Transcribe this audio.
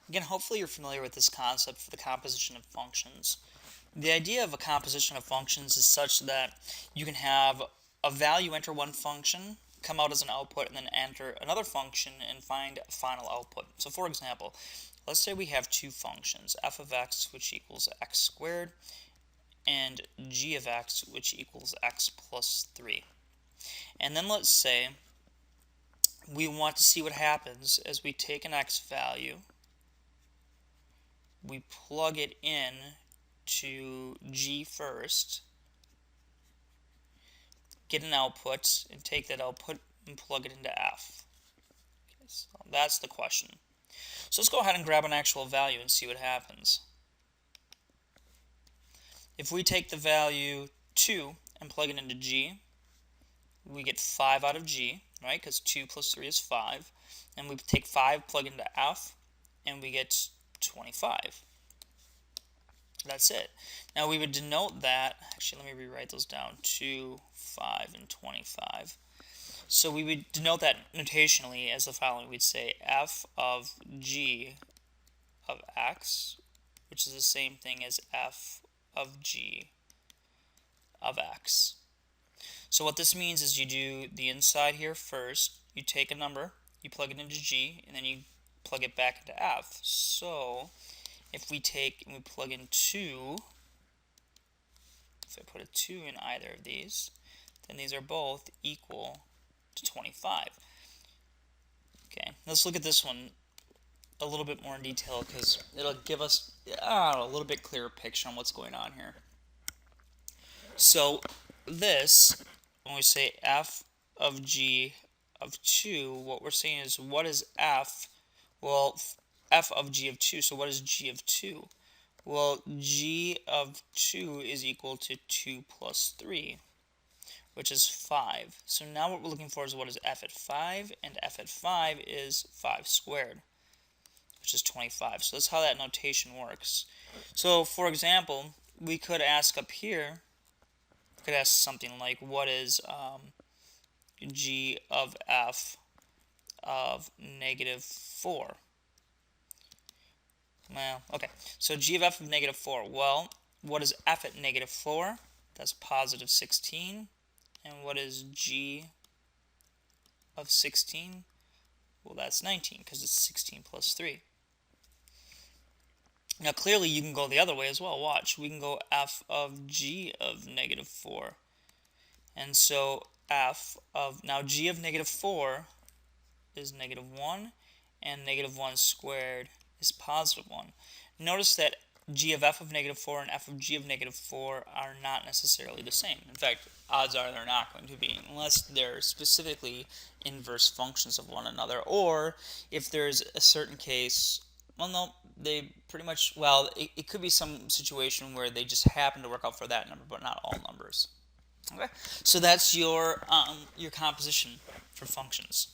Again, hopefully you're familiar with this concept for the composition of functions. The idea of a composition of functions is such that you can have a value enter one function, come out as an output, and then enter another function and find a final output. So for example, let's say we have two functions, f of x, which equals x squared, and g of x, which equals x plus 3. And then let's say we want to see what happens as we take an x value, we plug it in to g first, get an output, and take that output and plug it into f. Okay, so that's the question. So let's go ahead and grab an actual value and see what happens. If we take the value 2 and plug it into g, we get 5 out of g, right? Because 2 plus 3 is 5. And we take 5, plug into f, and we get 25. That's it. Now we would denote that, actually let me rewrite those down, 2, 5, and 25. So we would denote that notationally as the following. We'd say f of g of x, which is the same thing as f of g of x. So what this means is you do the inside here first, you take a number, you plug it into g, and then you plug it back into f. So if we take and we plug in 2, if I put a 2 in either of these, then these are both equal to 25. Okay, let's look at this one a little bit more in detail because it'll give us a little bit clearer picture on what's going on here. So this, when we say f of g of 2, what we're saying is what is f? Well, f of g of 2, so what is g of 2? Well, g of 2 is equal to 2 plus 3, which is 5. So now what we're looking for is what is f at 5, and f at 5 is 5 squared, which is 25. So that's how that notation works. So for example, we could ask up here, we could ask something like what is g of f of negative 4? Well, okay, so g of f of negative 4. Well, what is f at negative 4? That's positive 16. And what is g of 16? Well, that's 19 because it's 16 plus 3. Now, clearly, you can go the other way as well. Watch. We can go f of g of negative 4. And so f of, now g of negative 4 is negative 1, and negative 1 squared is positive 1. Notice that g of f of negative 4 and f of g of negative 4 are not necessarily the same. In fact, odds are they're not going to be unless they're specifically inverse functions of one another, or if there's a certain case, well, no, they pretty much, well, it could be some situation where they just happen to work out for that number, but not all numbers. Okay, so that's your composition for functions.